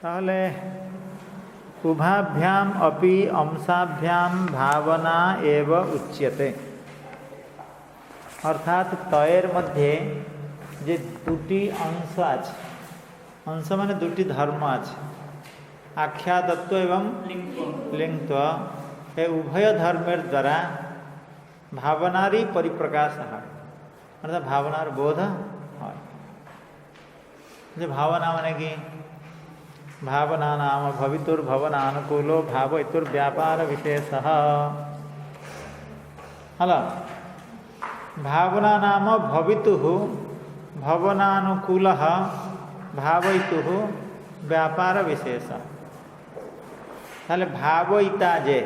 ताहले उभाभ्याम अपि अंशाभ्याम भावना एव उच्यते। अर्थात तयर मध्य जे दुटी अंश आछे, अंश माने दुटी धर्म आछे, आख्यातत्व एवं लिंगत्व, ए उभय धर्मेर द्वारा भावनारी परिप्रकाश है, अर्थात भावनार बोध है। भावना माने कि भावना नाम भवितुर्भवनानुकूलो भावयितुर्व्यापार विशेषः। हला भावना नाम भवितुः भवनानुकूलः भावयितुः व्यापार विशेष। ताहले भावयिता जे,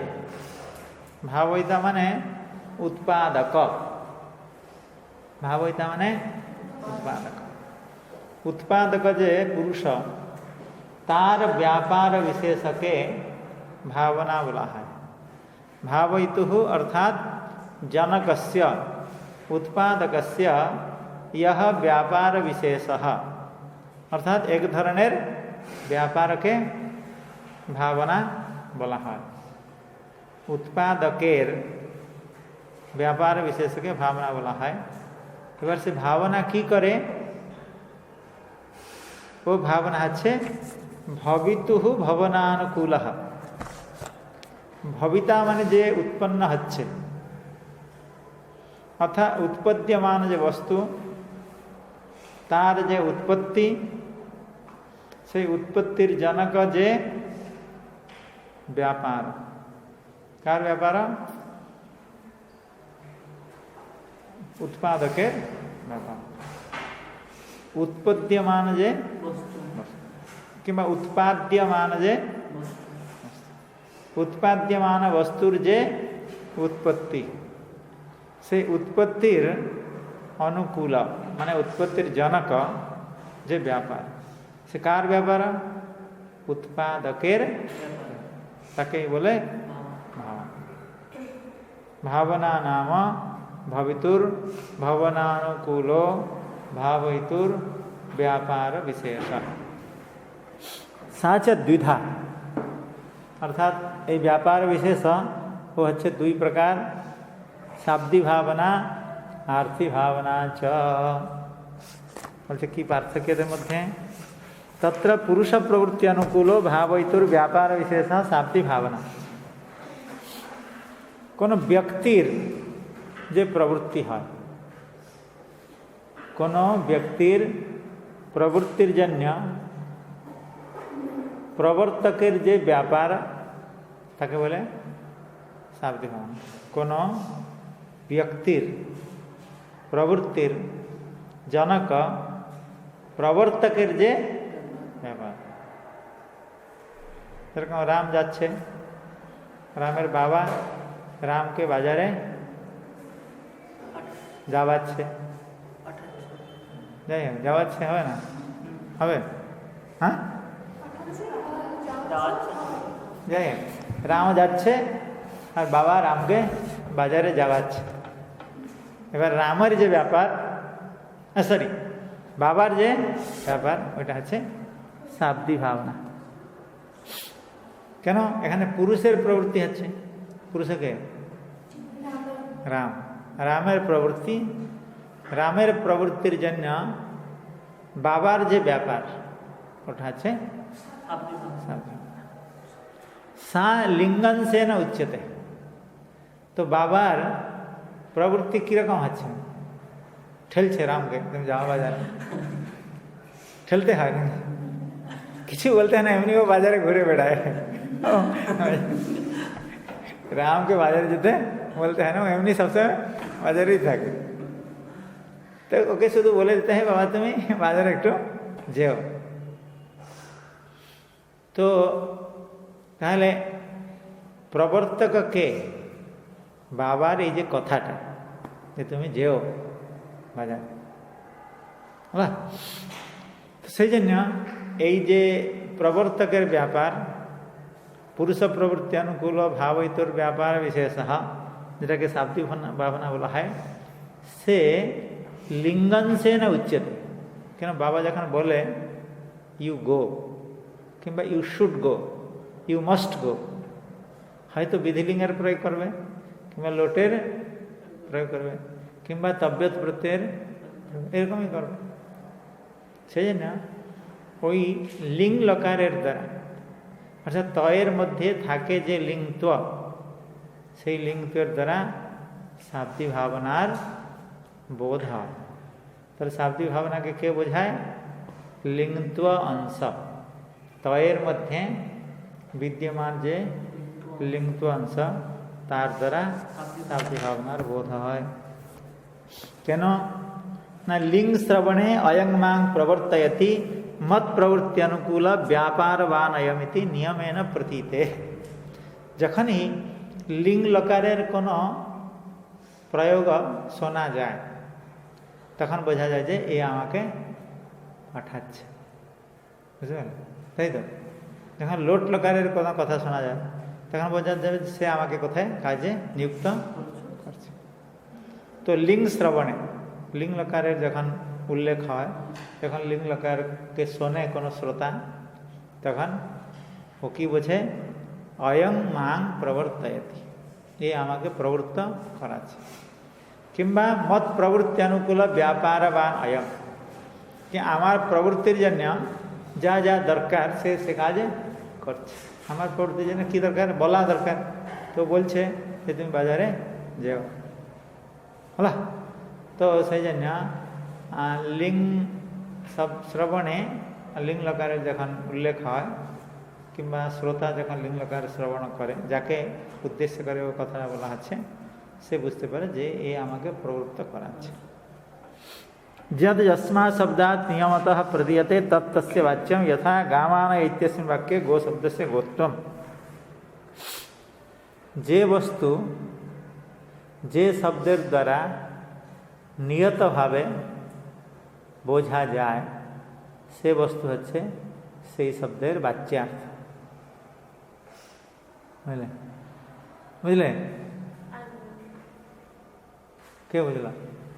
भावयिता माने उत्पादक, भावयिता माने उत्पादक, उत्पादक जे पुरुष तार व्यापार विशेष के भावना बोला है। भावयितुः अर्थात जनकस्य उत्पादकस्य यह व्यापार विशेषः, अर्थात एक धरनेर व्यापार के भावना बोला है। उत्पादकेर व्यापार विशेष के भावना बोला है। एबार से भावना की करे, वो भावना है भवितुः भवनानुकूलः। भविता माने जे उत्पन्न हच्छे, अर्थात उत्पद्यमान जे वस्तु तार जे उत्पत्ति, से उत्पत्तिर जनक जे व्यापार, कार व्यापार उत्पादके व्यापार, उत्पद्यमान जे किंवा उत्पाद्यमान जे उत्पाद्यमान वस्तुर जे उत्पत्ति, से उत्पत्तिर अनुकूल माने उत्पत्तिर जनक जे व्यापार, से कार व्यापार उत्पादकेर, ताके बोले भावना नाम भवितुर भवनानुकूलो भावयितुर व्यापार विशेष। साच द्विधा, अर्थात ये व्यापार विशेष वो अच्छे दुई प्रकार, शाब्दी भावना आर्थी भावना च। की पार्थक्य मध्य तत्र पुरुष प्रवृत्ति अनुकूलो भावयितुर व्यापार विशेष शाब्दी भावना। कोनो व्यक्तिर जे प्रवृत्ति है, कोनो व्यक्तिर प्रवृत्तिर जन्य प्रवर्तकेर जे व्यापार, ताके बोले शाब्दी भावना। कोनो व्यक्तिर प्रवृत्तिर जनक प्रवर्तकेर जे व्यापार। जेरकम राम जाच्छे, रामेर बाबा राम के बाजारे जावाच्छे, যাই যাওয়াচ্ছে হবে না, হবে হ্যাঁ যাই রাম যাচ্ছে আর বাবা রামকে বাজারে যাওয়াচ্ছে। এবার রামের যে ব্যাপার, সরি বাবার যে ব্যাপার, ওইটা হচ্ছে শাব্দি ভাবনা। কেন এখানে পুরুষের প্রবৃত্তি হচ্ছে, পুরুষকে রাম, রামের প্রবৃত্তি, रामेर प्रवृत्तिर जन्य बाबार जे व्यापार ओटा है सा लिंगन से न उच्यते। तो बाबार प्रवृत्ति की रकम है ठेल छे राम के तुम जाओ बाजार, ठेलते हैं किसी बोलते हैं ना, एमनी वो बाजारे घूरे बेड़ाए राम के बाजार जीते बोलते हैं ना, एमनी सबसे बाजार ही था। तो ओके शुद्ध बोले देते हैं बाबा तुम्हें बाजार एक जेओ। तो ताहले प्रवर्तक के बाबार ये जे कथाटा जे तुम्हें जेओ बाजार, हला तो से जन्य এই যে প্রবর্তকের ব্যাপার পুরুষ প্রবৃত্তি অনুকূল ভাবয়িতুর ব্যাপার বিশেষ, যেটাকে শাব্দিক ভাবনা বলা হয়, से लिंगन से न उच्यते। क्या बाबा जखन बोले यू गो, কিংবা you should go, you must go, হয়তো বিধিলিঙ্গের প্রয়োগ করবে, কিংবা লোটের প্রয়োগ করবে, কিংবা তব্যত প্রত্যয়ের এরকমই করবে। সেই জন্য ওই লিঙ্গ লকারের দ্বারা, অর্থাৎ তয়ের মধ্যে থাকে যে লিঙ্গত্ব, সেই লিঙ্গত্বের দ্বারা শাব্দিক ভাবনার বোধ হয়। তাহলে শাব্দিক ভাবনাকে কে বোঝায়? লিঙ্গত্ব অংশ, তয়ের মধ্যে বিদ্যমান যে লিঙ্গত্ব অংশ, তার দ্বারা শাব্দিক ভাবনার বোধ হয়। কেন না লিঙ্গ শ্রবণে অয়ং মাং প্রবর্তয়তি মত প্রবৃত্তি অনুকূল ব্যাপারবান অয়মিতি নিয়মেন প্রতীতে। যখনই লিঙ্গ লকারের কোনো প্রয়োগ শোনা যায় তখন বোঝা যায় যে এ আমাকে পাঠাচ্ছে, বুঝতে পারলেন? তাই তো যখন লোট লকারের কোনো কথা শোনা যায় তখন বোঝা যাবে সে আমাকে কোথায় কাজে নিযুক্ত করছে। তো লিঙ্গ শ্রবণে লিঙ্গ লকারের যখন উল্লেখ হয়, যখন লিঙ্গ লকারকে শোনে কোনো শ্রোতা, তখন ও কি বোঝে? অয়ং মাং প্রবর্তয়তি, এ আমাকে প্রবৃত্ত করাচ্ছে। কিংবা মত প্রবৃত্তি অনুকূল ব্যাপারবান অয়ং, কি আমার প্রবৃত্তির জন্য যা যা দরকার সে কাজ করছে। আমার প্রবৃত্তির জন্য কী দরকার? বলা দরকার, তো বলছে যে তুমি বাজারে যাও, হলা। তো সেই জন্য লিঙ্গ শ্রবণে লিঙ্গ লকারের যখন উল্লেখ হয়, কিংবা শ্রোতা যখন লিঙ্গ লকার শ্রবণ করে, যাকে উদ্দেশ্য করে ও কথাটা বলা হচ্ছে, সে বুঝতে পারে যে এ আমাকে প্রবৃত্ত করাচ্ছে। যদ যস্মা শব্দাৎ নিয়মতঃ প্রদীয়তে তত্তস্য বাচ্যম যথা গামান ইত্যস্মিন বাক্যে গো শব্দস্য গোত্বম। যে বস্তু যে শব্দের দ্বারা নিয়তভাবে বোঝা যায় সে বস্তু হচ্ছে সেই শব্দের বাচ্যার্থ। বুঝলে? বুঝলে? কে বুঝলা?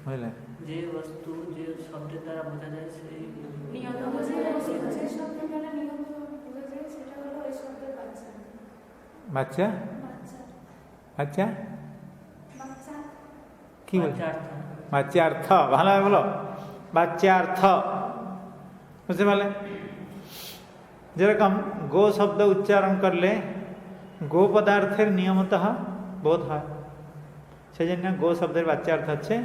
বুঝলে? যে বস্তু যে শব্দের দ্বারা বোঝা যায় সেই নিয়ত বোঝা যায়, যে শব্দের দ্বারা নিয়ত বোঝা যায় সেটা হলো ওই শব্দের বাচ্চা। বাচ্চা? বাচ্চা বাচ্চা কি বলছে? বাচ্যার্থ। বাচ্যার্থ, ভালোভাবে বলো, বাচ্যার্থ। বুঝতে পারলে? যেরকম গো শব্দ উচ্চারণ করলে গো পদার্থের নিয়মতঃ বোধ হয়, সেই জন্য গো শব্দের বাচ্যার্থ হচ্ছে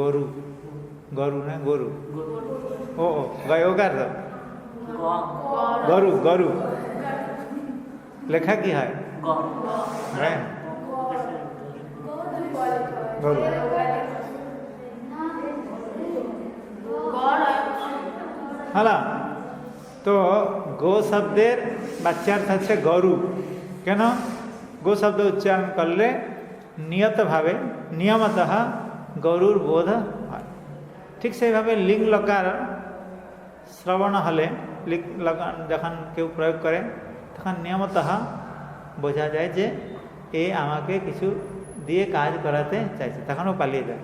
গরু। গরু না গরু, ও গয়োগার গরু, গরু লেখা কি হয়? হ্যাঁ, গরু। হ্যাঁ, তো গো শব্দের বাচ্যার্থ হচ্ছে গরু। কেন? গো শব্দ উচ্চারণ করলে নিয়তভাবে নিয়মতঃ গরুর বোধ হয়। ঠিক সেইভাবে লিঙ্গ লকার শ্রবণ হলে, লিঙ্গ লকার যখন কেউ প্রয়োগ করে তখন নিয়মতঃ বোঝা যায় যে এ আমাকে কিছু দিয়ে কাজ করাতে চাইছে, তখন ও পালিয়ে যায়।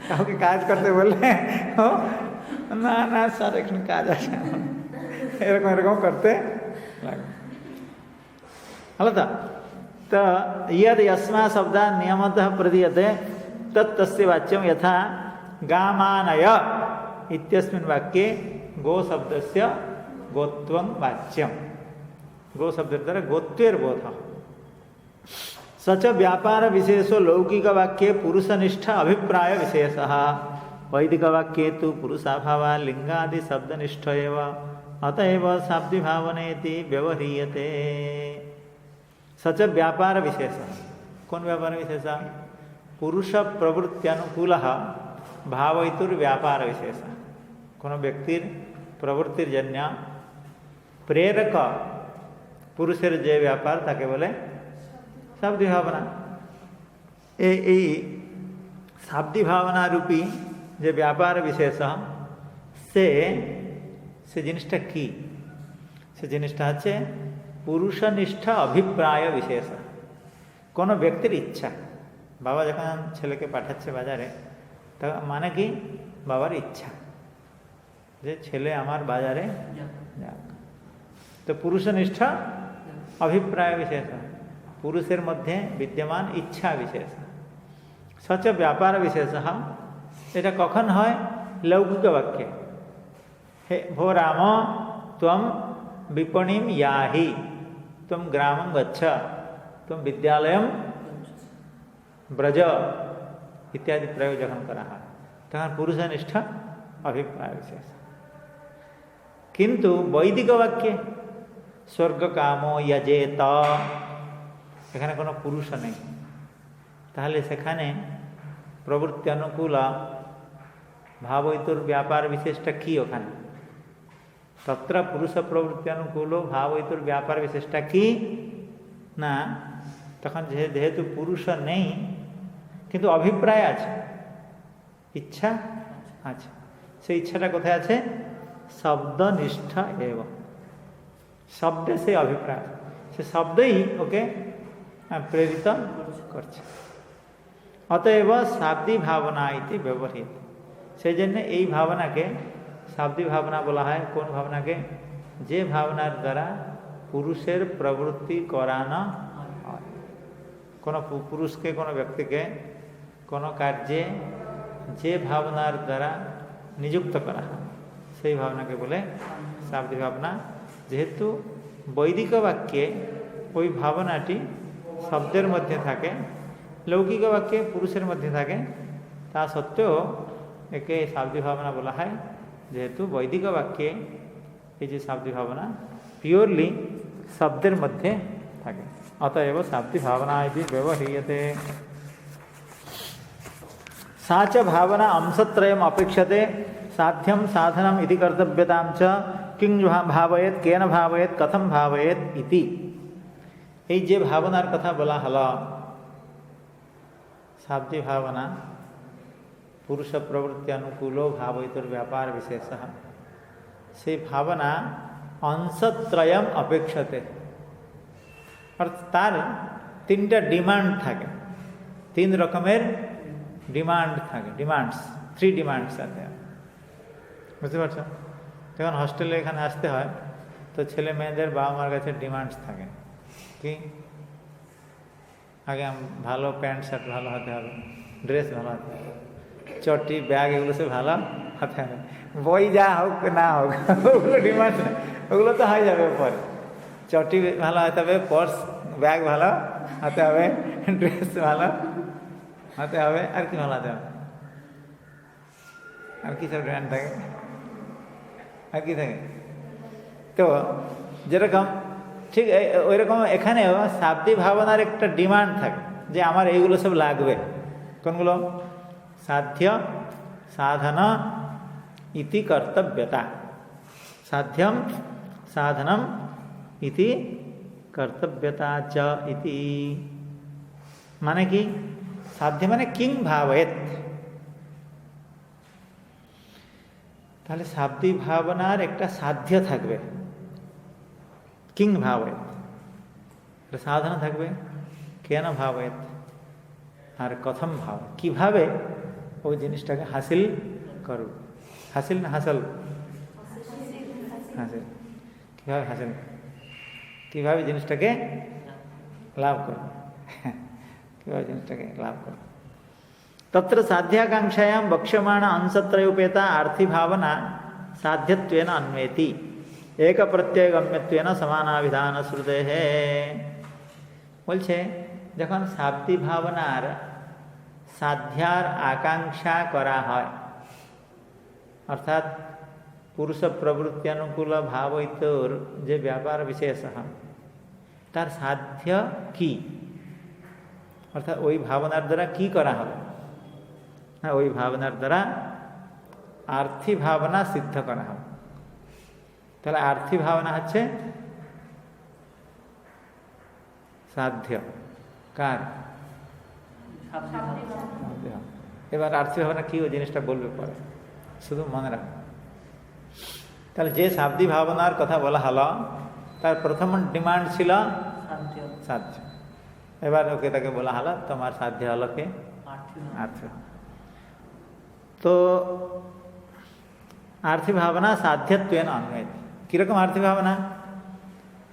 কাউকে কাজ করতে বললে না না স্যার এখানে কাজ আছে, এরকম এরকম করতে লাগে। হলো তো यद यस्मा शब्दा नियमतः प्रदीयते तत्तस्य वाच्यम यथा गामानय इत्यस्मिन् वाक्ये गो शब्दस्य गोत्वं वाच्यम। गो शब्द द्वारा गोत्वेर बोध सच व्यापार विशेषो लौकिक वाक्ये पुरुषनिष्ठ अभिप्राय विशेषः। वैदिक वाक्ये तु पुरुषाभाव लिंगादि शब्दनिष्ठ एव अतएव शाब्दि भावनेति व्यवह्रियते। सच व्यापार विशेष, कौन व्यापार विशेष? पुरुष प्रवृत्त्यनुकूल भावयितुर व्यापार विशेष। कोनो व्यक्तिर प्रवृत्तिर जन्य प्रेरक पुरुषेर जे व्यापार ताके बोले शाब्दी भावना। এই শাব্দি ভাবনা রূপী যে ব্যাপার বিশেষ সে জিনিসটা কি? সে জিনিসটা হচ্ছে পুরুষনিষ্ঠ অভিপ্রায় বিশেষ। কোনো ব্যক্তির ইচ্ছা, বাবা যখন ছেলেকে পাঠাচ্ছে বাজারে, তা মানে কি? বাবার ইচ্ছা। যে ছেলে আমার বাজারে যাক, যাক। তো পুরুষনিষ্ঠ অভিপ্রায় বিশেষ, পুরুষের মধ্যে বিদ্যমান ইচ্ছা বিশেষ, সচ ব্যাপার বিশেষ। এটা কখন হয়? লৌকিক বাক্যে, হে ভো রাম ত্বম বিপণিম ইয়াহি, ত্বম গ্রামং গচ্ছ, ত্বম বিদ্যালয়ম ব্রজ ইত্যাদি প্রয়োগ যখন করা হয় তখন পুরুষনিষ্ঠ অভিপ্রায় বিশেষ। কিন্তু বৈদিক বাক্যে স্বর্গ কাম যজেত, এখানে কোনো পুরুষ নেই, তাহলে সেখানে প্রবৃত্তি অনুকূল ভাবৈতুর ব্যাপার বিশেষটা কি? ওখানে তত্র পুরুষ প্রবৃত্তি অনুকূল ভাবৈতুর ব্যাপার বিশেষটা কি না? তখন যেহেতু পুরুষ নেই কিন্তু অভিপ্রায় আছে, ইচ্ছা আছে, সেই ইচ্ছাটা কোথায় আছে? শব্দনিষ্ঠ এব, শব্দে সেই অভিপ্রায়, সে শব্দই ওকে প্রেরিত করছে। অতএব শাব্দি ভাবনা ইতি ব্যবহৃত, সেই জন্য এই ভাবনাকে শাব্দি ভাবনা বলা হয়। কোন ভাবনাকে? যে ভাবনার দ্বারা পুরুষের প্রবৃত্তি করানো হয়। কোনো পুরুষকে, কোনো ব্যক্তিকে কোনো কার্যে যে ভাবনার দ্বারা নিযুক্ত করা হয় সেই ভাবনাকে বলে শাব্দি ভাবনা। যেহেতু বৈদিক বাক্যে ওই ভাবনাটি শব্দের মধ্যে থাকে, লৌকিক বাক্যে পুরুষের মধ্যে থাকে, তা সত্ত্বেও একে শাব্দি ভাবনা বলা হয়, যেহেতু বৈদিক বাক্যে এই যে শাব্দি ভাবনা পিওরলি শব্দের মধ্যে থাকে। অতএব শাব্দি ভাবনা ইতি ব্যবহ্রিয়তে। सा च भावना अंशत्रयम् अपेक्षते, साध्यं साधनम् इति कर्तव्यतां च किं भावयेत, केन भावयेत, कथम भावयेत इति। এই যে ভাবনার কথা বলা হলো, শাব্দি ভাবনা পুরুষ প্রবৃত্তি অনুকূল ভাবয়িতুর ব্যাপার বিশেষ, সেই ভাবনা অংশত্রয়ম অপেক্ষতে, অর্থাৎ তার তিনটা ডিমান্ড থাকে, তিন রকমের ডিমান্ড থাকে, ডিমান্ডস, 3 ডিমান্ডস আছে, বুঝতে পারছো? যখন হস্টেলে এখানে আসতে হয় তো ছেলে মেয়েদের বাবা মার কাছে ডিমান্ডস থাকে কি? আগে ভালো প্যান্ট শার্ট ভালো হতে হবে, ড্রেস ভালো হতে হবে, চটি ব্যাগ এগুলো সব ভালো হতে হবে, বই যা হোক না হোক ওগুলো ডিমান্ড, ওগুলো তো হয়ে যাবে পরে। চটি ভালো হতে হবে, পার্স ব্যাগ ভালো হতে হবে, ড্রেস ভালো হতে হবে, আর কি ভালো হতে হবে? আর কি সব ডিমান্ড থাকে? আর কি থাকে? তো যেরকম ঠিক ওই রকম এখানেও শাব্দি ভাবনার একটা ডিমান্ড থাকে যে আমার এইগুলো সব লাগবে। কোনগুলো? সাধ্য সাধন ইতি কর্তব্যতা, সাধ্যম সাধনম ইতি কর্তব্যতা চ ইতি। মানে কি? সাধ্য মানে কিং ভাবয়েত, তাহলে শাব্দি ভাবনার একটা সাধ্য থাকবে, কিং ভাবয়েত, সাধন থাকবে, কেন ভাবয়েত, আর কথম ভাব, কিভাবে ওই জিনিসটাকে হাসিল করব, হাসিল না হাসল, হাসিল, কিভাবে হাসিল, কিভাবে জিনিসটাকে লাভ করব, কিভাবে জিনিসটাকে লাভ করব। তত্র সাধ্যাকাঙ্ক্ষায়াম বক্ষ্যমাণ अंशत्रयोपेता आर्थी भावना साध्यत्वेन अन्वेति एक प्रत्यय गम्यत्वेन समानाभिधान श्रुते है। বলছে যখন শাব্দি ভাবনার সাধ্যার আকাঙ্ক্ষা করা হয়, অর্থাৎ পুরুষ প্রবৃত্তি অনুকূল ভাবৈতর যে ব্যাপার বিশেষ, তার সাধ্য কি, অর্থাৎ ওই ভাবনার দ্বারা কি করা হবে, হ্যাঁ ওই ভাবনার দ্বারা আর্থী ভাবনা সিদ্ধ করা হবে। তাহলে আর্থী ভাবনা হচ্ছে সাধ্য কার? এবার আর্থী ভাবনা কি ওই জিনিসটা বলবে পরে, শুধু মনে রাখ। তাহলে যে শাব্দি ভাবনার কথা বলা হলো তার প্রথম ডিমান্ড ছিল সাধ্য। এবার ওকে তাকে বলা হলো তোমার সাধ্য হলো কে? আর্থ। তো आर्थि भावना साध्यत्वेन अन्वयति किरकम आर्थि भावना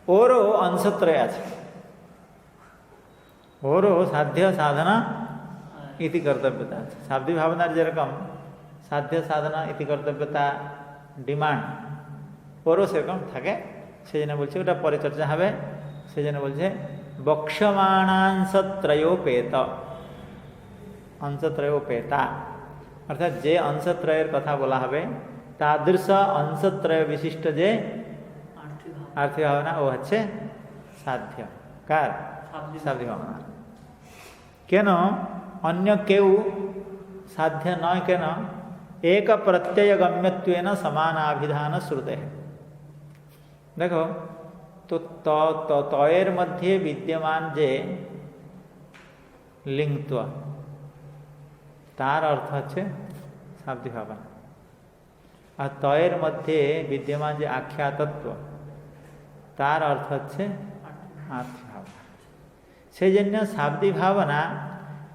ओरो अंशत्रय আছে ओरो साध्य साधना इति कर्तव्यता शाब्दी भावनार जेरकम साध्य साधना इति कर्तव्यता डिमांड ओरो সেরকম থাকে সেজন্য বলছে ওটা পরে চর্চা হবে সেজন্য বলছে বক্ষ্যমাণাংশত্রয়োপেত अंशत्रयोपेता अर्थात जे अंशत्रयर कथा बोला हबे तादृश अंशत्रय विशिष्ट जे आर्थि भावना वो हच्छे साध्य कार शाब्दी भावना केन अन्य केउ साध्य न केन एक प्रत्यय गम्यत्वेन समानाभिधान श्रुते देखो तो तयर मध्य विद्यमान जे लिंगत्व तार अर्थ है शाब्दी भावना और तयर मध्य विद्यमान जो आख्यातत्व तार अर्थ है आर्थि भावना से जन्य शाब्दी भावना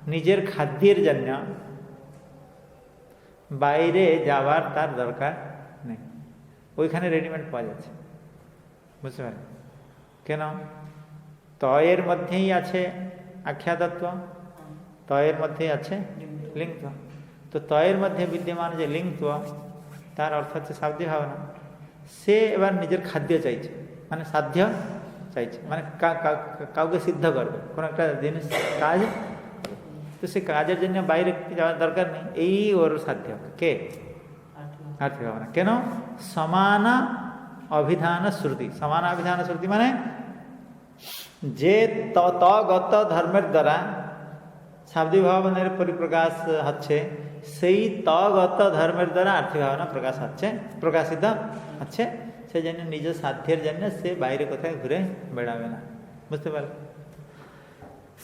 निजेर खाद्यर जन्य बाइरे जावार तार दरकार नहीं ओइखाने रेडिमेड पाওয়া যাচ্ছে বুঝতে পারেন কেন तयर मध्य ही आछे आख्यातत्व तयर मध्य आछे लिंगत्व तो तयर मध्य विद्यमान जो लिंगत्व तार अर्थ है शाब्दी भावना से एबार निजेर खाद्य चाहिए माने साध्य चाहिए माने काउके सिद्ध करबे कोन एकटा जिनिस काज तो से काजेर जन्य बाइरे जाওয়ার दरकार नहीं एई ओर साध्य के आर्थि भावना केन समान अभिधान श्रुति समान अभिधान श्रुति माने जे तगत धर्मेर द्वारा शाब्दी भावनार परिप्रकाश हच्छे सेई तगत धर्मेर द्वारा आर्थि भावना प्रकाश हच्छे प्रकाशित हच्छे से जन्य निज साध्येर जन्य से बाइरे कोथाय घुरे बेड़ाबे ना बुझते पारले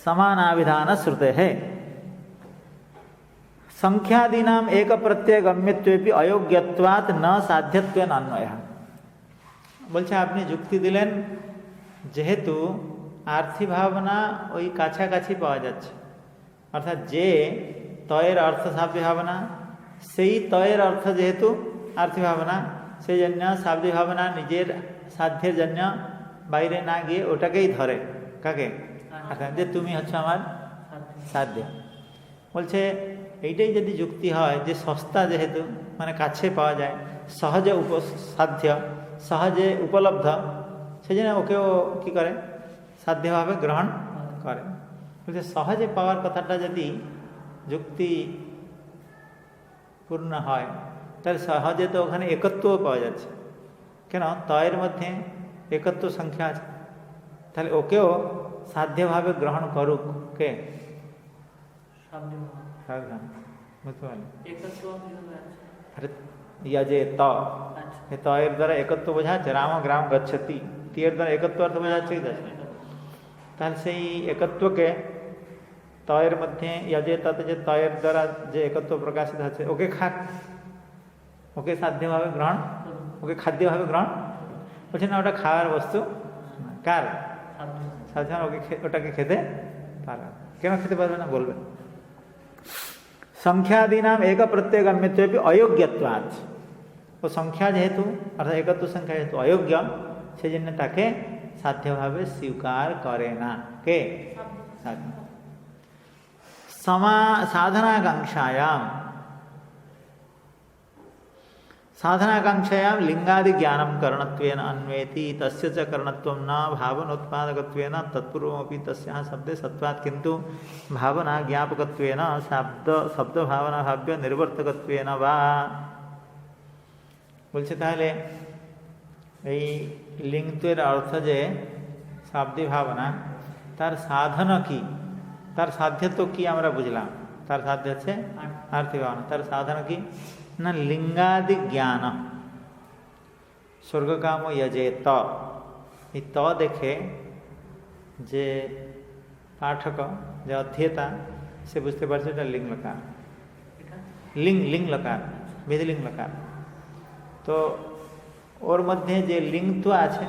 समानाभिधान श्रुते है संख्यादीनाम एक प्रत्यय गम्यत्वेपि अयोग्यत्वात् न साध्यत्वेन अन्वयः बोलছে আপনি যুক্তি দিলেন যেহেতু आर्थि भावना ওই কাছাকাছি পাওয়া যাচ্ছে अर्थात जे तयर अर्थ शाब्दी भावना से तयर अर्थ जेहेतु आर्थि भावना से जन्य शाब्दी भावना निजेर साध्येर जन्य बाइरे ना गिये ओटाकेई धरे काके अर्थात जे तुमी हच्छो आमार साध्य बोलছে এইটাই যদি যুক্তি হয় যে সস্তা যেহেতু মানে কাছে পাওয়া যায় সহজে সাধ্য সহজে উপলব্ধ সেজন্য ওকেও কি করে সাধ্যভাবে গ্রহণ করে বলছে সহজে পাওয়ার কথাটা যদি যুক্তি পূর্ণ হয় তাহলে সহজে তো ওখানে একত্বও পাওয়া যাচ্ছে কেন তয়ের মধ্যে একত্ব সংখ্যা আছে তাহলে ওকেও সাধ্যভাবে গ্রহণ করুক কে বুঝতে পারলেন আরে ইয়া যে তয়ের দ্বারা একত্ব বোঝা যাচ্ছে রাম গ্রাম গচ্ছতি তীয়ের দ্বারা একত্ব অর্থ বোঝা যাচ্ছে তাহলে সেই একত্বকে তয়ের মধ্যে ইয়া যে তাতে যে তয়ের দ্বারা যে একত্ব প্রকাশিত হচ্ছে ওকে খাক ওকে সাধ্যভাবে গ্রহণ ওকে খাদ্যভাবে গ্রহণ বলছে না ওটা খাওয়ার বস্তু কার সাধারণ ওকে ওটাকে খেতে পারবে কেন খেতে পারবে না বলবেন संख्यादीनाम एक प्रत्यय गम्यत्वेपि अयोग्यत्वात् वो संख्या जेहेतु अर्थात एकत्व संख्या जेहेतु अयोग्य से जन्य ताके साध्यभावे स्वीकार करे ना के साधनाकांक्षायां लिंगादि ज्ञानं करणत्वेन अन्वेति तस्य च करणत्वं न भावनोत्पादकत्वेन तत्पूर्वमपि तस्याः शब्दे सत्वात् किन्तु भावना ज्ञापकत्वेन शब्द भावना भाव्य निर्वर्तकत्वेन वा বলছে তাহলে এই লিঙ্গত্বের অর্থ যে শাব্দি ভাবনা তার সাধন কি তার সাধ্যত্ব কি আমরা বুঝলাম তার সাধ্য হচ্ছে আর্থিক ভাবনা তার সাধন কি ना लिंगादि ज्ञान स्वर्ग काम यजे त देखे जे पाठक जे अध्येता से बुझते पारछे এটা लिंग लकार लिंग लकार विधिलिंग लकार तो ओर मध्य जे लिंगत्व आछे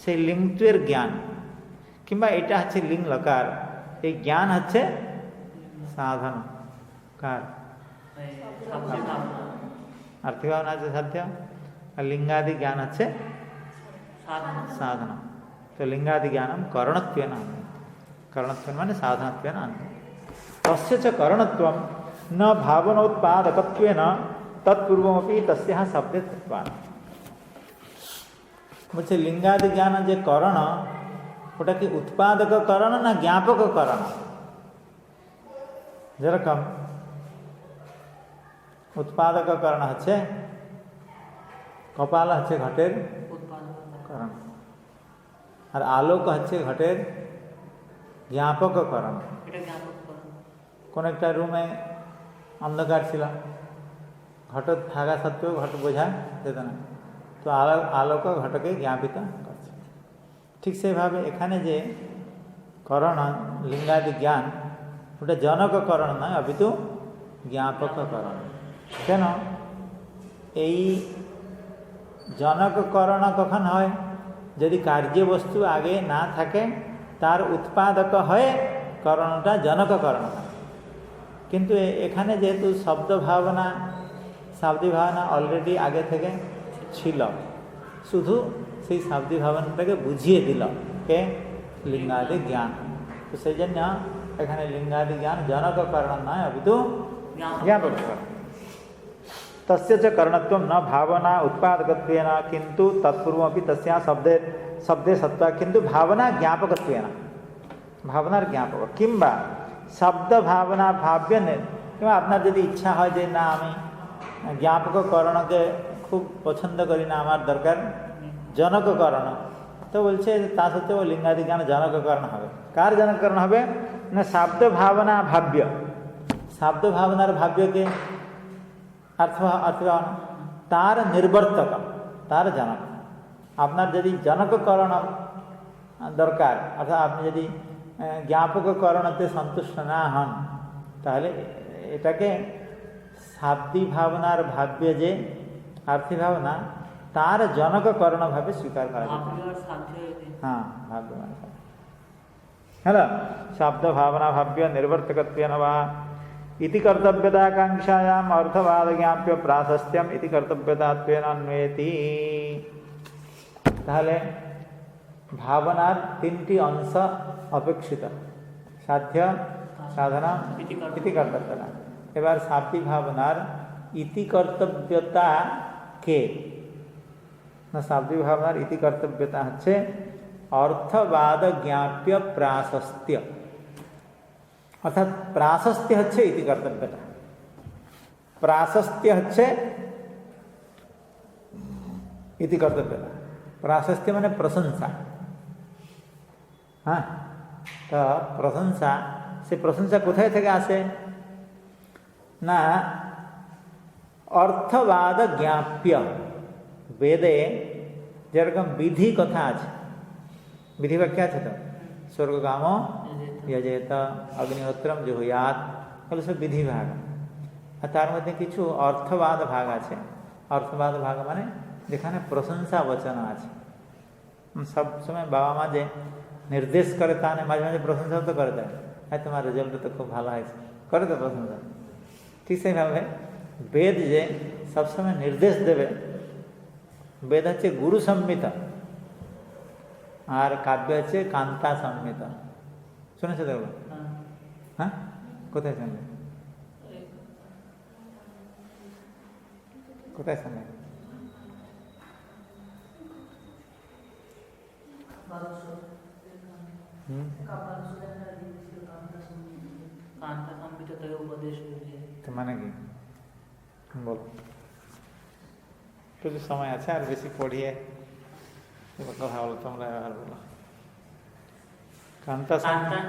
से लिंगत्वेर ज्ञान किंबा এটা হচ্ছে लिंग लकार এই ज्ञान হচ্ছে साधन कार আর্থিক ভাবনা হচ্ছে সাধ্য, আর লিঙ্গাদি জ্ঞান হচ্ছে সাধনা সাধনা। তো লিঙ্গাদি জ্ঞানম করণত্বেন আনন্দ, করণত্বেন মানে সাধনত্বেন আনন্দ। তস্য চ করণত্বম ন ভাবনোৎপাদকত্বেন তৎপূর্বমপি তস্যাঃ শব্দে তৎবান। বলছে লিঙ্গাদি জ্ঞান যে করণ, ওটা কি উৎপাদক করণ না জ্ঞাপক করণ? যেরকম উৎপাদক করণ হচ্ছে কপাল হচ্ছে ঘটের উৎপাদন করণ, আর আলোক হচ্ছে ঘটের জ্ঞাপক করণ। এটা জ্ঞাপক করা। কোন একটা রুমে অন্ধকার ছিল, ঘট থাকা সত্ত্বেও ঘট বোঝা যেত না, তো আলোক ঘটকে জ্ঞাপিত করছে। ঠিক সেইভাবে এখানে যে করণ লিঙ্গাদি জ্ঞান, ওটা জনককরণ নয়, অপিতু জ্ঞাপককরণ। কেন? এই জনককরণ কখন হয়? যদি কার্যবস্তু আগে না থাকে, তার উৎপাদক হয়ে করণটা জনককরণ হয়। কিন্তু এখানে যেহেতু শব্দ ভাবনা, শাব্দিক ভাবনা অলরেডি আগে থেকে ছিল, শুধু সেই শাব্দিক ভাবনাটাকে বুঝিয়ে দিল কে? লিঙ্গাদি জ্ঞান। তো সেই জন্য এখানে লিঙ্গাদি জ্ঞান জনককরণ নয়, অপিতু জ্ঞাপককরণ। तस्य च करणत्वं न भावना उत्पादकत्वेन किंतु तत्पूर्वमपि तस्या शब्दे सत्वा किंतु भावना ज्ञापकत्वेन, भावनार ज्ञापक किंबा शब्द भावना भाव्य किंवा আপনার যদি ইচ্ছা হয় যে না আমি জ্ঞাপককরণকে খুব পছন্দ করি না, আমার দরকার জনককরণ, তো বলছে তা সত্ত্বেও লিঙ্গাদি জ্ঞান জনককরণ হবে। কার জনককরণ হবে? না শব্দ ভাবনা ভাব্য, শব্দ ভাবনার ভাব্যকে অর্থ তার নির্বর্তক, তার জনক। আপনার যদি জনককরণ দরকার, অর্থাৎ আপনি যদি জ্ঞাপককরণতে সন্তুষ্ট না হন, তাহলে এটাকে শাব্দিক ভাবনার ভাব্য যে আর্থিক ভাবনা, তার জনককরণ ভাবে স্বীকার করা যায়। হ্যাঁ, ভাব্য মানে হ্যালো, শব্দ ভাবনা ভাব্য নির্বর্তকত্বেন বা इति कर्तव्यताकांक्षायाम अर्थवाद ज्ञाप्य प्राशस्त्यम इति कर्तव्यतात्वेन अन्वेति। তাহলে ভাবনার তিনটি অংশ অপেক্ষিত, সাধ্য, সাধনা, ইতি কর্তব্যতা। এবার শাব্দিক ভাবনার ইতি কর্তব্যতা কে? না, শাব্দিক ভাবনার ইতি কর্তব্যতা হচ্ছে অর্থবাদ জ্ঞাপ্য প্রাশস্ত্য, অর্থাৎ প্রাশস্ত্য হচ্ছে ইতি কর্তব্যতা, প্রাশস্ত্য হচ্ছে ইতি কর্তব্যতা। প্রাশস্ত্য মানে প্রশংসা। হ্যাঁ, তো প্রশংসা, সে প্রশংসা কোথায় থেকে আসে? না অর্থবাদ জ্ঞাপ্য, বেদে যেরকম বিধি কথা আছে, বিধি বাক্য আছে তো, স্বর্গকাম यजेत अग्निहोत्रम जुहुयात, এগুলো সব বিধি ভাগ। আর তার মধ্যে কিছু অর্থবাদ ভাগ আছে। অর্থবাদ ভাগ মানে যেখানে প্রশংসা বচন আছে। সব সময় বাবা মা যে নির্দেশ করে তা নেই, মাঝে মাঝে প্রশংসা তো করে দেয়, হ্যাঁ তোমার রেজাল্ট তো খুব ভালো হয়েছে, করে তো প্রশংসা। ঠিক সেইভাবে বেদ যে সবসময় নির্দেশ দেবে, বেদ হচ্ছে গুরু সম্মিত, আর কাব্য হচ্ছে কান্তা সম্মিত। শুনেছো দেখো? হ্যাঁ, কোথায় শুনলে? কোথায় শুনলে? তো মানে কি বল, একটু সময় আছে, আর বেশি পড়িয়ে কথা বলো তোমরা, আর বলো। কান্তা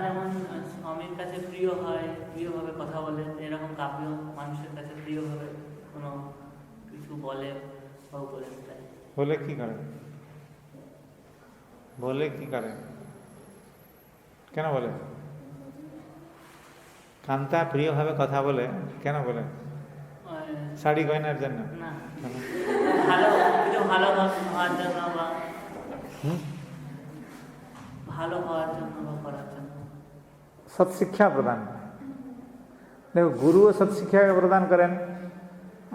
যেমন স্বামীর কাছে প্রিয় হয়, প্রিয়ভাবে কথা বলে, এরকম কাব্য মানুষের কাছে প্রিয়ভাবে কোনো কিছু বলে বা উপদেশ দেয়। বলে কি করে? বলে কি করে? কেন বলে? কান্তা প্রিয়ভাবে কথা বলে, কেন বলে? শাড়ি গয়নার জন্য না, ভালো কিছু ভালো হওয়ার জন্য বা ভালো হওয়ার জন্য বা করার জন্য। সৎশিক্ষা প্রদান। দেখো, গুরুও সৎশিক্ষা প্রদান করেন,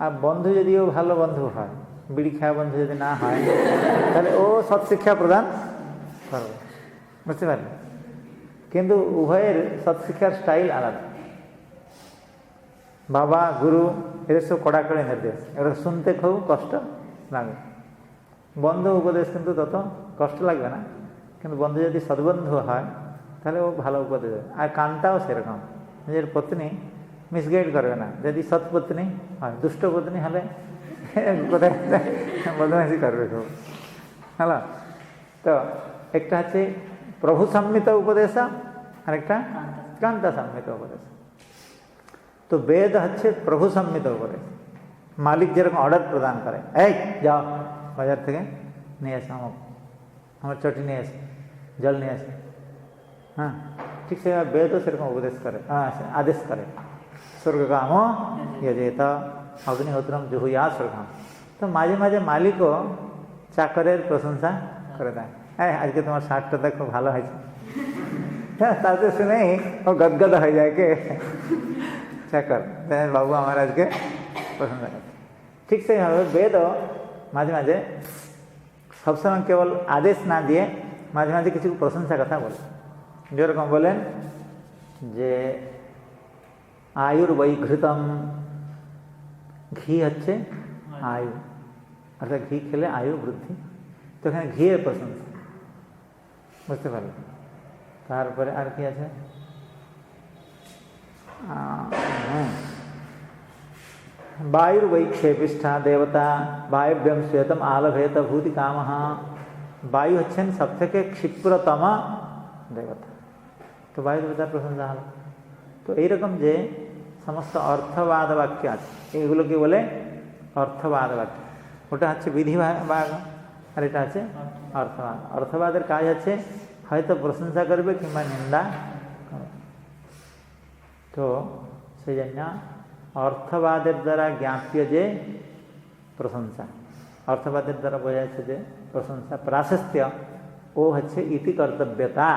আর বন্ধু যদিও ভালো বন্ধু হয়, বিড়ি খাওয়া বন্ধু যদি না হয়, তাহলে ও সৎশিক্ষা প্রদান করবে, বুঝতে পারলে? কিন্তু উভয়ের সৎশিক্ষার স্টাইল আলাদা। বাবা গুরু এদের সব কড়াকড়ি নির্দেশ, এগুলো শুনতে খুব কষ্ট লাগে। বন্ধু উপদেশ কিন্তু তত কষ্ট লাগবে না, কিন্তু বন্ধু যদি সদ্বন্ধু হয় তাহলে ও ভালো উপদেশ দেবে। আর কানটাও সেরকম, নিজের পত্নী মিসগাইড করবে না। যদি সৎপত্নী হয়, দুষ্ট পত্নী হলে কোথায় বদমাইশি করবে খুব। হ্যালো, তো একটা হচ্ছে প্রভু সম্মিত উপদেশ, আর একটা কান্তা সম্মিত উপদেশ। তো বেদ হচ্ছে প্রভু সম্মিত উপদেশ। মালিক যেরকম অর্ডার প্রদান করে, এই যাও বাজার থেকে নিয়ে এসো, আমার চটি নিয়ে এসে, জল নিয়ে এসে, হ্যাঁ ঠিক সেভাবে বেদও সেরকম উপদেশ করে, আদেশ করে। স্বর্গকাম যেত অগ্নিহোত্রম জুহুয়া স্বর্গম। তো মাঝে মাঝে মালিকও চাকরের প্রশংসা করে দেয়, হ্যাঁ আজকে তোমার শার্টটা দেখো ভালো হয়েছে। হ্যাঁ, তাতে শুনেই ও গদগদ হয়ে যায়, কে চাকর, বাবু আমার আজকে প্রশংসা করছে। ঠিক সেইভাবে বেদও মাঝে মাঝে সবসময় কেবল আদেশ না দিয়ে মাঝে মাঝে কিছু প্রশংসা কথা বলে। যেরকম বলেন যে আয়ুর্বৈঘৃতম, ঘি হচ্ছে আয়ু, অর্থাৎ ঘি খেলে আয়ু বৃদ্ধি। তো এখানে ঘিয়ের প্রশংসা, বুঝতে পারলেন? তারপরে আর কি আছে, বায়ুর্বৈক্ষেপিষ্ঠা দেবতা বায়ুব্যম শ্বেতম আলভেত ভূতি কামহ। বায়ু হচ্ছেন সব থেকে ক্ষিপ্রতম দেবতা, তো বায়ু দেবতার প্রশংসা হল। তো এইরকম যে সমস্ত অর্থবাদ বাক্য আছে, এগুলোকে বলে অর্থবাদ বাক্য। ওটা হচ্ছে বিধিবাদ, আর এটা হচ্ছে অর্থবাদ। অর্থবাদের কাজ হচ্ছে হয়তো প্রশংসা করবে কিংবা নিন্দা করবে। তো সেই জন্য অর্থবাদের দ্বারা জ্ঞাপ্য যে প্রশংসা, অর্থবাদের দ্বারা বোঝা যাচ্ছে যে প্রশংসা, প্রাশস্ত্য, ও হচ্ছে ইতি কর্তব্যতা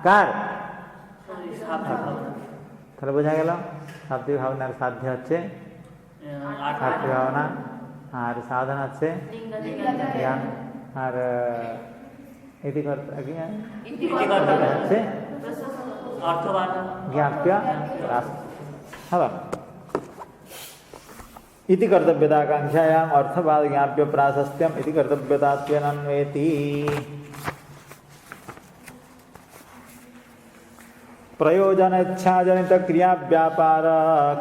কার, তাহলে বোঝা গেল শাব্দিক ভাবনার সাধ্য হচ্ছে শাব্দিক ভাবনা, আর সাধন হচ্ছে জ্ঞান, আর ইতি কর্তব্য হচ্ছে জ্ঞাপ্য হলো। इति कर्तव्यताकांक्षायाम अर्थवाद ज्ञाप्य प्राशस्त्यम इति कर्तव्यतात्वेनन्वेति। प्रयोजन इच्छा जनित क्रिया व्यापार,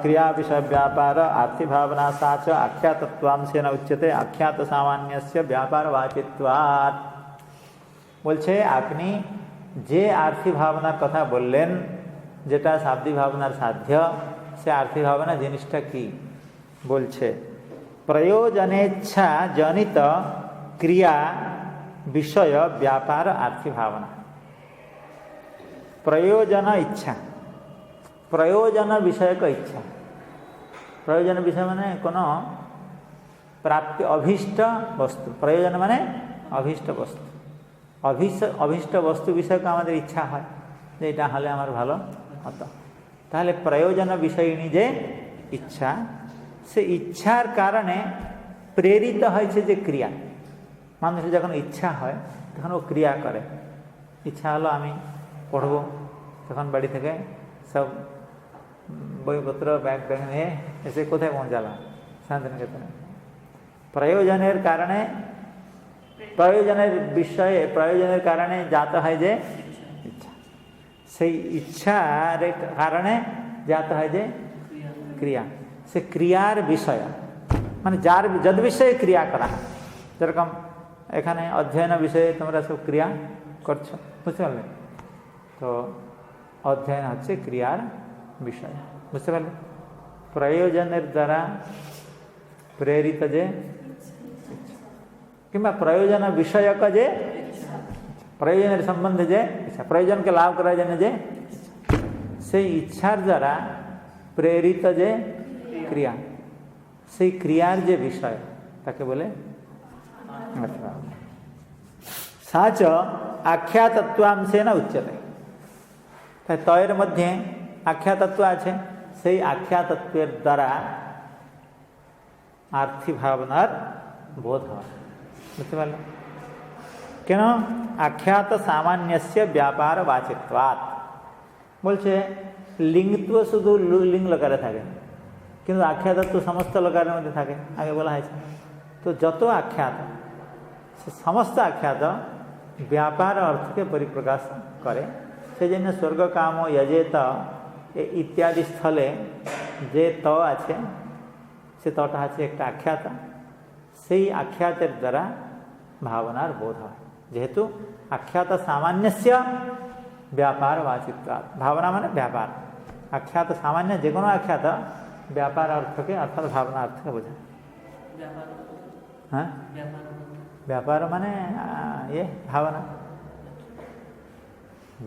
क्रिया विषय व्यापार आर्थिक भावना सा च आख्यातत्वांशेन उच्यते आख्यात सामान्यस्य व्यापारवाचित्वात्। বলছে আপনি যে আর্থিক ভাবনার কথা বললেন, যেটা শাব্দিক ভাবনার সাধ্য, সে আর্থিক ভাবনা জিনিসটা কি বলছে, প্রয়োজনেচ্ছা জনিত ক্রিয়া বিষয় ব্যাপার আর্থিক ভাবনা। প্রয়োজন ইচ্ছা, প্রয়োজন বিষয়ক ইচ্ছা, প্রয়োজন বিষয় মানে কোনো প্রাপ্তি, অভীষ্ট বস্তু। প্রয়োজন মানে অভীষ্ট বস্তু, অভীষ্ট বস্তু বিষয়কে আমাদের ইচ্ছা হয় যে এটা হলে আমার ভালো হতো। তাহলে প্রয়োজন বিষয়িনী যে ইচ্ছা, সে ইচ্ছার কারণে প্রেরিত হয়েছে যে ক্রিয়া। মানুষের যখন ইচ্ছা হয় তখন ও ক্রিয়া করে। ইচ্ছা হলো আমি পড়ব, তখন বাড়ি থেকে সব বইপত্র ব্যাগ ব্যাগ নিয়ে এসে কোথায় পৌঁছালাম, শান্তিনিকেতনে। প্রয়োজনের কারণে, প্রয়োজনের বিষয়ে, প্রয়োজনের কারণে জাত হয় যে ইচ্ছা, সেই ইচ্ছার কারণে জাত হয় যে ক্রিয়া। সে ক্রিয়ার বিষয় মানে যার যদ বিষয়ে ক্রিয়া করা হয়। যেরকম এখানে অধ্যয়ন বিষয়ে তোমরা সব ক্রিয়া করছো, বুঝতে পারলে? তো অধ্যয়ন হচ্ছে ক্রিয়ার বিষয়, বুঝতে পারলে? প্রয়োজনের দ্বারা প্রেরিত যে কিংবা প্রয়োজন বিষয়ক যে প্রয়োজনের সম্বন্ধে যে ইচ্ছা, প্রয়োজনকে লাভ করার জন্য যে সেই ইচ্ছার দ্বারা প্রেরিত যে ক্রিয়া, সেই ক্রিয়ার যে বিষয় তাকে বলে সাচ আখ্যাতত্বাংশেন উচ্যতে। তাই তয়ের মধ্যে আখ্যাতত্ব আছে, সেই আখ্যাতত্বের দ্বারা আর্থি ভাবনার বোধ হয়। বুঝতে পারলেন? কেন? আখ্যাত সামান্যস্য ব্যাপার বাচিত্বাৎ। বলছে লিঙ্গত্ব শুধু লিঙ্গ লকারে থাকে, কিন্তু আখ্যাতত্ব সমস্ত লকারের মধ্যে থাকে, আগে বলা হয়েছে। তো যত আখ্যাত, সমস্ত আখ্যাত ব্যাপার অর্থকে পরিপ্রকাশ করে। সেই জন্য স্বর্গ কাম যজেত ইত্যাদি স্থলে যে ত আছে, সে তটা আছে একটা আখ্যাত। সেই আখ্যাতের দ্বারা ভাবনার বোধ হয়, যেহেতু আখ্যাত সামান্যস্য ব্যাপার বাচিত্বাৎ। ভাবনা মানে ব্যাপার। আখ্যাত সামান্য যে কোনো আখ্যাত ব্যাপার অর্থকে অর্থাৎ ভাবনা অর্থকে বোঝায়। হ্যাঁ, ব্যাপার মানে ভাবনা।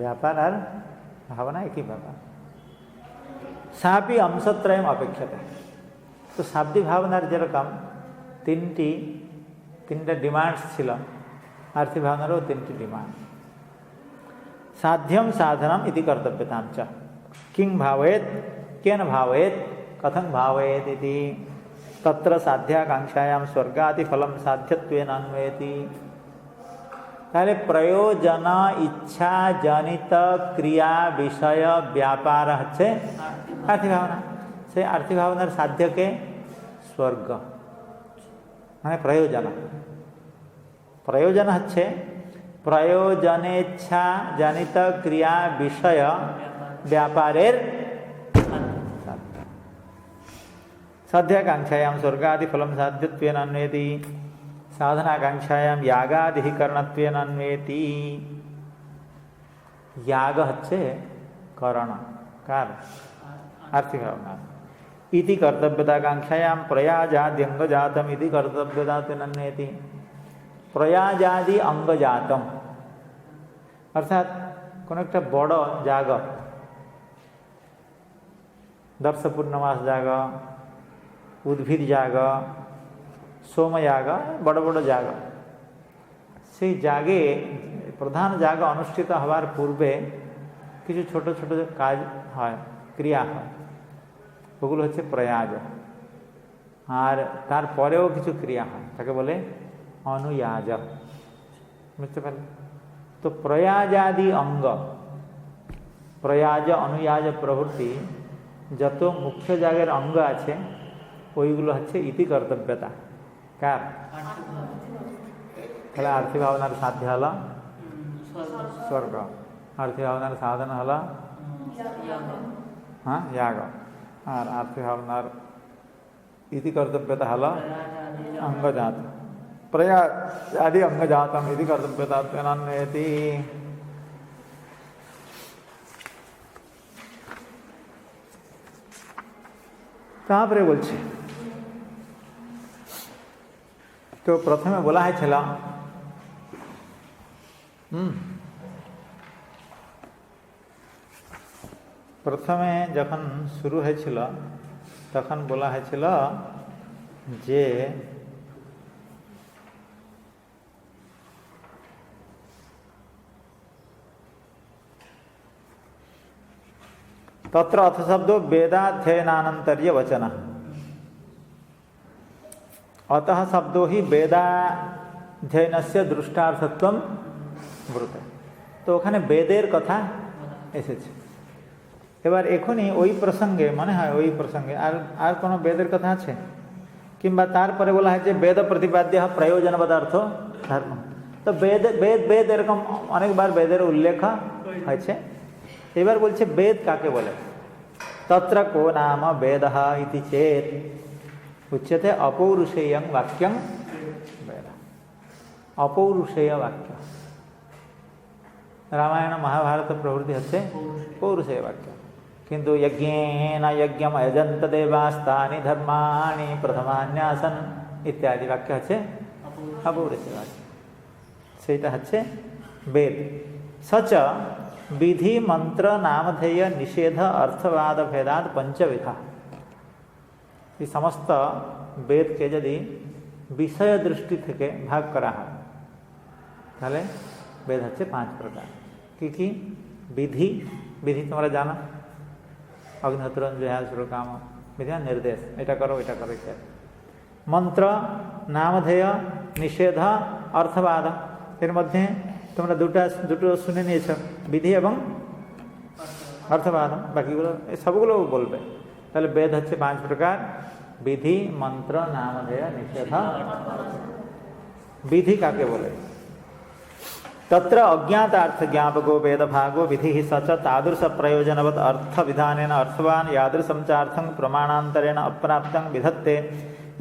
ব্যাপার আর ভাবনা একই ব্যাপার। সাপি অংশত্রয়ম অপেক্ষতে। তো শাব্দিক ভাবনার যেরকম তিনটা ডিমান্ডস ছিল, আর্থিক ভাবনারও তিনটি ডিমান্ড। সাধ্যম সাধনম ইতি কর্তব্যতাম চ। কিং ভাবেত, কেন ভাবেত, কথং ভাবেত ইতি। তত্র সাধ্যাকাঙ্ক্ষায়াম স্বর্গাদি ফলম সাধ্যত্বেন অন্বেতি। তাহলে প্রয়োজন ইচ্ছা জনিত ক্রিয়া বিষয় ব্যাপার হচ্ছে আর্থিক ভাবনা। সেই আর্থিক ভাবনার সাধ্যকে স্বর্গ মানে প্রয়োজন। প্রয়োজন হচ্ছে প্রয়োজনেচ্ছা জনিত ক্রিয়া বিষয় ব্যাপারের সাধ্যাকাঙ্ক্ষায়াম স্বর্গাদি ফলম সাধ্যত্বেন অন্বেতি। সাধনাকাঙ্ক্ষায়াম यागादिकरणत्वेन अन्वेति। याग হচ্ছে করণ, কার? আর্থিক ভাবনা। ইতি কর্তব্যতাকাঙ্ক্ষায়াম প্রয়াজাদি অঙ্গজাতম ইতি কর্তব্যতাত্বেন अन्वेति। প্রয়াজাদি অঙ্গজাতম অর্থাৎ কোন একটা বড় যাগ, দর্শ পূর্ণমাস যাগ, উদ্ভিদ যাগ, সোমयाग, বড় বড় যাগ। সেই যাগে প্রধান যাগ অনুষ্ঠিত হওয়ার পূর্বে কিছু ছোট ছোট কাজ হয়, ক্রিয়া হয়, ওগুলো হচ্ছে প্রয়াজ। আর তারপরেও কিছু ক্রিয়া হয়, তাকে বলে অনুয়াজ। বুঝতে পারলেন? তো প্রয়াজাদি অঙ্গ, প্রয়াজ অনুয়াজ প্রভৃতি যত মুখ্য যাগের অঙ্গ আছে ওইগুলো হচ্ছে ইতি কর্তব্যতা। কার? তাহলে আর্থিক ভাবনার সাধ্য হলো স্বর্গ, আর্থিক ভাবনার সাধন হলো याग, আর আর্থিক ভাবনার ইতি কর্তব্যতা হলো অঙ্গজাত। প্রয়াদি অঙ্গজাতম ইতি কর্তব্যতাত্বেন अन्वेति। তারপরে বলছি, তো প্রথমে বলা হয়েছিল প্রথমে যখন শুরু হয়েছিল তখন বলা হয়েছিল যে तत्र अथ शब्दो वेदाध्ययनानंतर्य वचन। अतः शब्दो ही वेदाध्ययनस्य दृष्टार्थत्व ব্রুতে। তো ওখানে বেদের কথা এসেছে। এবার এখনই ওই প্রসঙ্গে মনে হয় ওই প্রসঙ্গে আর কোনো বেদের কথা আছে কিংবা তারপরে বলা হয় যে বেদ প্রতিপাদ্য প্রয়োজন পদার্থ ধর্ম। তো বেদ বেদ বেদ এরকম অনেকবার বেদের উল্লেখ হয়েছে। এবার বলছে বেদ কাকে বলে। তত্র কো নাম বেদঃ ইতি চেত উচ্যতে অপৌরুষেয়ং বাক্যং বেদ। অপৌরুষেয় বাক্য, রামায়ণ মহাভারত প্রভৃতি হচ্ছে পৌরুষেয় বাক্য। কিন্তু যজ্ঞেন যজ্ঞম অযজন্ত দেবাস্তানি ধর্মাণি প্রথমান্যাসন ইত্যাদি বাক্য হচ্ছে অপৌরুষেয় বাক্য। সেইটা হচ্ছে বেদ। সচ বিধি মন্ত্র নামধেয় নিষেধ অর্থবাদ ভেদাত পঞ্চবিধা। এই সমস্ত বেদকে যদি বিষয় দৃষ্টি থেকে ভাগ করা হয় তাহলে বেদ হচ্ছে 5 প্রকার। কি কি? বিধি, বিধি তোমরা জানো, অগ্নিহোত্র জুহাল কাম, বিধি নির্দেশ, এটা করো এটা করো ইত্যাদি। मंत्र नामधेय निषेध अर्थवाद एर मध्य তোমরা দুটো শুনে নিয়েছ বিধি এবং অর্থবাদ বাকিগুলো সবগুলো বলবে তাহলে বেদ হচ্ছে 5 প্রকার বিধি মন্ত্র নামধেয় নিষেধ विधि काके बोले तत्र अज्ञातार्थ ज्ञापको वेद भागो विधि सच तादृश प्रयोजनवत् अर्थ विधानेन अर्थवान यादृशं चार्थं प्रमाणान्तरेण अप्राप्तं विधत्ते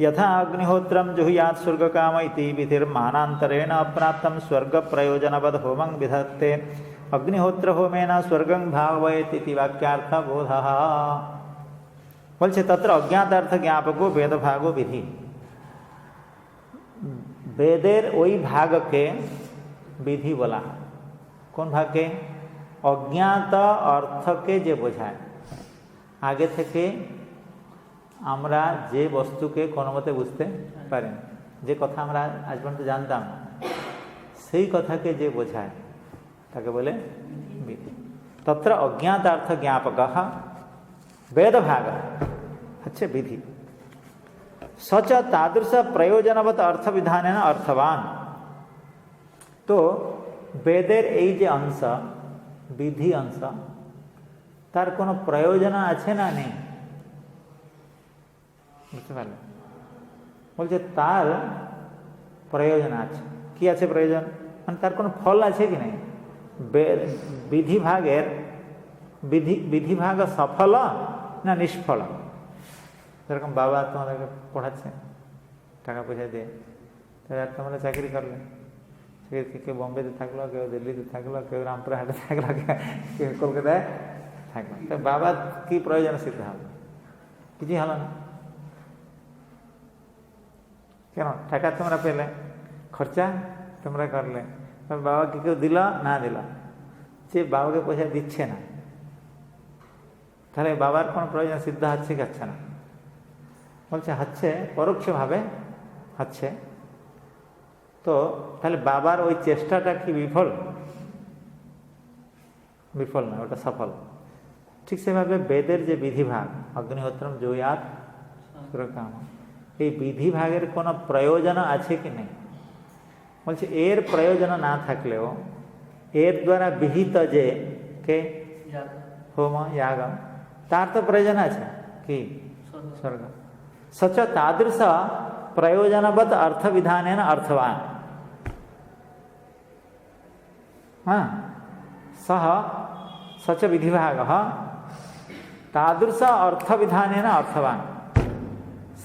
यथा अग्निहोत्रं जुहुयात् स्वर्गकाम इति विधिर्मानान्तरेण अप्राप्तं स्वर्ग प्रयोजनवत् होमं विधत्ते अग्निहोत्र होमेन स्वर्गं भावयेत् इति वाक्यार्थ बोधः बोलছে तत्र अज्ञातार्थ ज्ञापको वेद भागो विधि वेदेर ওই ভাগকে বিধি বলা হয় কোন ভাগকে অজ্ঞাত অর্থকে যে বোঝায় আগে থেকে আমরা যে বস্তুকে কোনো মতে বুঝতে পারি না যে কথা আমরা আজ পর্যন্ত জানতাম না সেই কথাকে যে বোঝায় তাকে বলে বিধি তত্র অজ্ঞাতার্থ জ্ঞাপকঃ वेद भाग হচ্ছে বিধি सच तादृश प्रयोजनवत अर्थ विधान अर्थवान तो वेदेर এই যে अंश विधि अंश तार कोनो प्रयोजन আছে না নেই বুঝতে পারলে বলছে তার প্রয়োজন আছে কি আছে প্রয়োজন মানে তার কোনো ফল আছে কি নাই विधि भागेर विधि भाग सफल ना निष्फल যেরকম বাবা তোমাদেরকে পড়াচ্ছে টাকা পয়সা দিয়ে তাহলে তোমরা চাকরি করলে কেউ বম্বেতে থাকলো কেউ দিল্লিতে থাকলো কেউ রামপুরহাটে থাকলো কেউ কলকাতায় থাকলো তো বাবা কি প্রয়োজন সিদ্ধ হবে কিছুই হলো না কেন টাকা তোমরা পেলে খরচা তোমরা করলে বাবাকে কেউ দিল না দিল যে বাবাকে পয়সা দিচ্ছে না তাহলে বাবার কোনো প্রয়োজন সিদ্ধ হচ্ছে কি হচ্ছে না বলছে হচ্ছে পরোক্ষভাবে হচ্ছে তো তাহলে বাবার ওই চেষ্টাটা কি বিফল বিফল না ওটা সফল ঠিক সেভাবে বেদের যে বিধিভাগ অগ্নিহোত্রম জুয়াত সুরকাম এই বিধিভাগের কোনো প্রয়োজন আছে কি নেই বলছে এর প্রয়োজন না থাকলেও এর দ্বারা বিহিত যে কে হোম याग তার তো প্রয়োজন আছে কি স্বর্গ सच तादृश प्रयोजनवत् अर्थ विधानेन अर्थवान हाँ सह सच विधिभागः तादृश अर्थ विधानेन अर्थवान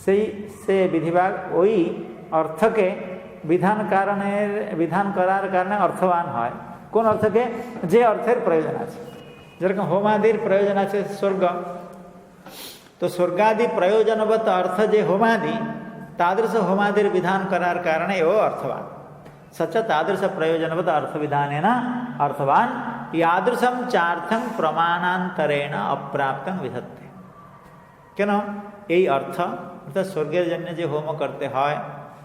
से विधिभाग ওই অর্থকে বিধান করার কারণে অর্থবান হয় কোন অর্থকে যে অর্থের প্রয়োজন আছে যেরকম হোমাদির প্রয়োজন আছে স্বর্গ तो स्वर्गादि प्रयोजनवत अर्थ जे होमादि तादृश होमादिर विधान करार कारण एवं अर्थवान सच तादृश प्रयोजनवत अर्थ विधानेन अर्थवान यादृशं चार्थं प्रमाणान्तरेण अप्राप्तं विधत्ते केन এই अर्थ অর্থাৎ স্বর্গের জন্য যে হোম করতে হয়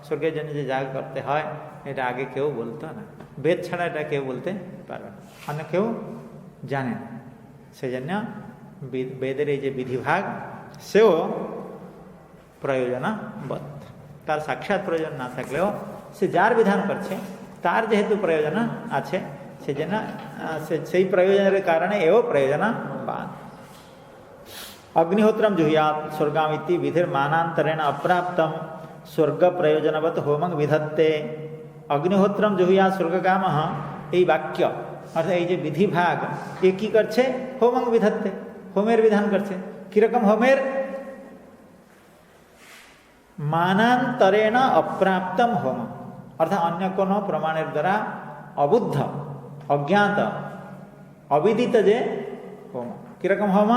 স্বর্গের জন্য যে যাগ করতে হয় এটা আগে কেউ বলতো না বেদ ছাড়া এটা কেউ বলতে পারে না অন্য কেউ জানে না সেজন্য বেদের এই যে বিধিভাগ সেও প্রয়োজনবৎ তার সাক্ষাৎ প্রয়োজন না থাকলেও সে যার বিধান করছে তার যেহেতু প্রয়োজন আছে সেজন্য সেই প্রয়োজনের কারণে এও প্রয়োজনবান अग्निहोत्रम जुहुयात् स्वर्गामिति विधिर्मानान्तरेण अप्राप्तं स्वर्ग प्रयोजनवत् होमं विधत्ते अग्निहोत्रम जुहुयात् स्वर्गकामः এই বাক্য অর্থাৎ এই যে বিধিভাগ এ কি করছে হোমং বিধত্তে হোমের বিধান করছে কিরকম হোমের মানান্তরেণ অপ্রাপ্তম হোম অর্থাৎ অন্য কোনো প্রমাণের দ্বারা অবুদ্ধ অজ্ঞাত অবিদিত যে হোম কিরকম হোম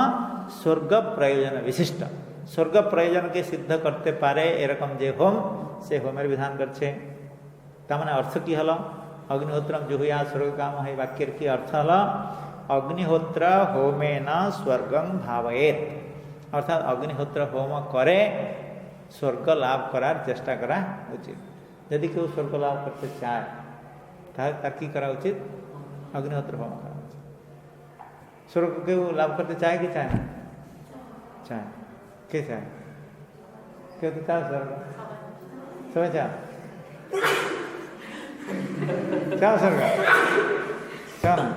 স্বর্গ প্রয়োজন বিশিষ্ট স্বর্গ প্রয়োজনকে সিদ্ধ করতে পারে এরকম যে হোম সে হোমের বিধান করছে তার মানে অর্থ কি হলো अग्निहोत्रम जुहुया स्वर्गकाम है वाक्य की अर्थ हल अग्निहोत्र होमेन स्वर्गं भावयेत अर्थात अग्निहोत्र होम करे स्वर्ग लाभ करार चेष्टा करा उचित यदि केउ स्वर्ग लाभ करते चाहे तार की करा उचित अग्निहोत्र होम करा उचित स्वर्ग केउ लाभ करते चाहे कि चाहे चाहे के चाहे केउ तो चाहे स्वर्ग তবে যাও যাও স্বর্গ যাও না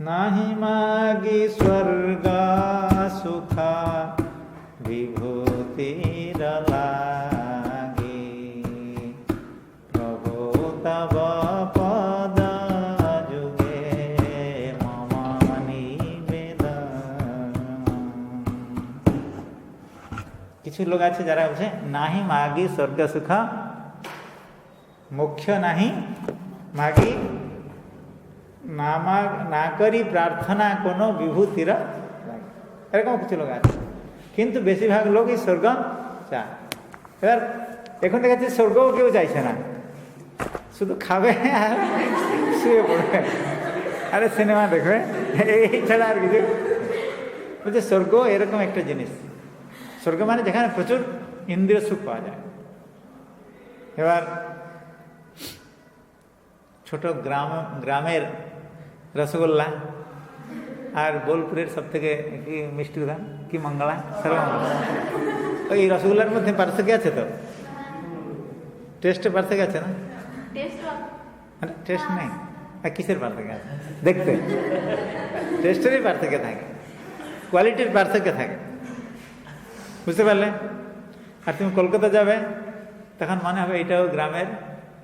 নাহি মাগি স্বর্গ সুখ বিভূতির লাগি প্রভু তব পদ যুগে মম নিবেদন। কিছু লোক আছে যারা বলছে নাহি মাগি স্বর্গ সুখ, মোক্ষ নাহি মাগি, না করি প্রার্থনা কোনো বিভূতির লাগে। এরকম কিছু লোক আছে, কিন্তু বেশিরভাগ লোকই স্বর্গ চায়। এবার এখন দেখা যাচ্ছে স্বর্গও কেউ চাইছে না, শুধু খাবে আর শুয়ে পড়বে, আরে সিনেমা দেখবে, এই ছাড়া আর কিছু। বলছে স্বর্গ এরকম একটা জিনিস, স্বর্গ মানে যেখানে প্রচুর ইন্দ্রিয় সুখ পাওয়া যায়। এবার ছোট গ্রামের রসগোল্লা আর বোলপুরের সব থেকে কি মিষ্টি দাম কি মঙ্গলা, সর্বমঙ্গলা, ওই রসগোল্লার মধ্যে পার্থক্য আছে তো, টেস্টে পার্থক্য আছে না? টেস্ট নেই, কিসের পার্থক্য আছে? দেখতে টেস্টেরই পার্থক্য থাকে, কোয়ালিটির পার্থক্য থাকে, বুঝতে পারলে? আর তুমি কলকাতা যাবে তখন মনে হবে এটাও গ্রামের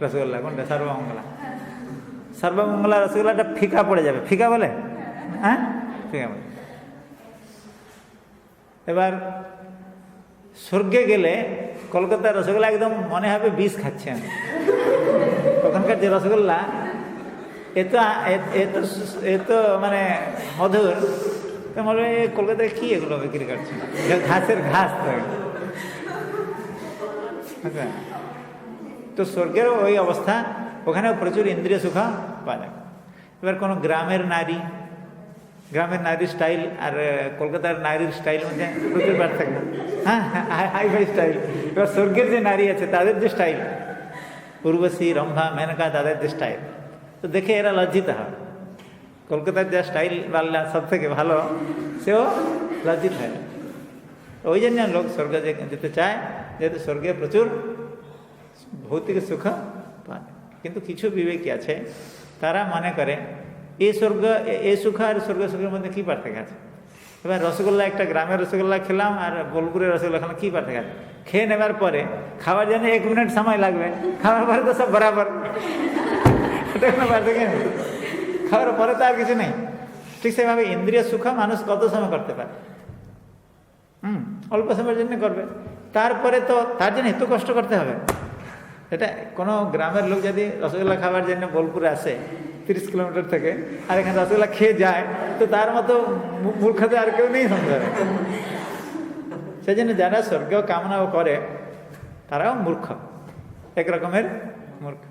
রসগোল্লা, কোনটা? সর্বমঙ্গলা। সর্বমঙ্গলা রসগোল্লাটা ফিকা পড়ে যাবে, ফিকা বলে, হ্যাঁ ফিকা বলে। এবার স্বর্গে গেলে কলকাতার রসগোল্লা একদম মনে হবে বিষ খাচ্ছে আমি। ওখানকার যে রসগোল্লা এত মানে মধুর, মনে হয় কলকাতায় কি এগুলো বিক্রি করছে, ঘাসের ঘাস। তো স্বর্গেরও ওই অবস্থা, ওখানেও প্রচুর ইন্দ্রিয় সুখ পাওয়া যায়। এবার কোনো গ্রামের নারীর স্টাইল আর কলকাতার নারীর স্টাইল মধ্যে প্রচুর পার্থক্য, হ্যাঁ হাই ফাই স্টাইল। এবার স্বর্গের যে নারী আছে তাদের যে স্টাইল, উর্বশী, রম্ভা, মেনকা, তাদের যে স্টাইল, তো দেখে এরা লজ্জিত হয়। কলকাতার যা স্টাইল বাল্লা সব থেকে ভালো, সেও লজ্জিত হয়। ওই জন্য লোক স্বর্গে যেতে চায়, যেহেতু স্বর্গে প্রচুর ভৌতিক সুখ পায়। কিন্তু কিছু বিবেকী আছে, তারা মনে করে এই সুখ আর স্বর্গ সুখের মধ্যে কী পার্থক্য আছে? এবার রসগোল্লা, একটা গ্রামের রসগোল্লা খেলাম আর বোলপুরের রসগোল্লা খেলাম, কী পার্থক্য আছে? খেয়ে নেবার পরে খাওয়ার জন্য 1 মিনিট সময় লাগবে, খাওয়ার পরে তো সব বরাবর, এটা কোনো পার্থক্য নেই। খাওয়ার পরে তো আর কিছু নেই। ঠিক সেভাবে ইন্দ্রিয় সুখ মানুষ কত সময় করতে পারে? অল্প সময়ের জন্য করবে, তারপরে তো তার জন্য এত কষ্ট করতে হবে। এটা কোনো গ্রামের লোক যদি রসগোল্লা খাওয়ার জন্য বোলপুরে আসে 30 কিলোমিটার থেকে, আর এখানে রসগোল্লা খেয়ে যায়, তো তার মতো মূর্খতা আর কেউ নেই সংসারে। সেই জন্য যারা স্বর্গ কামনাও করে তারাও মূর্খ, এক রকমের মূর্খ।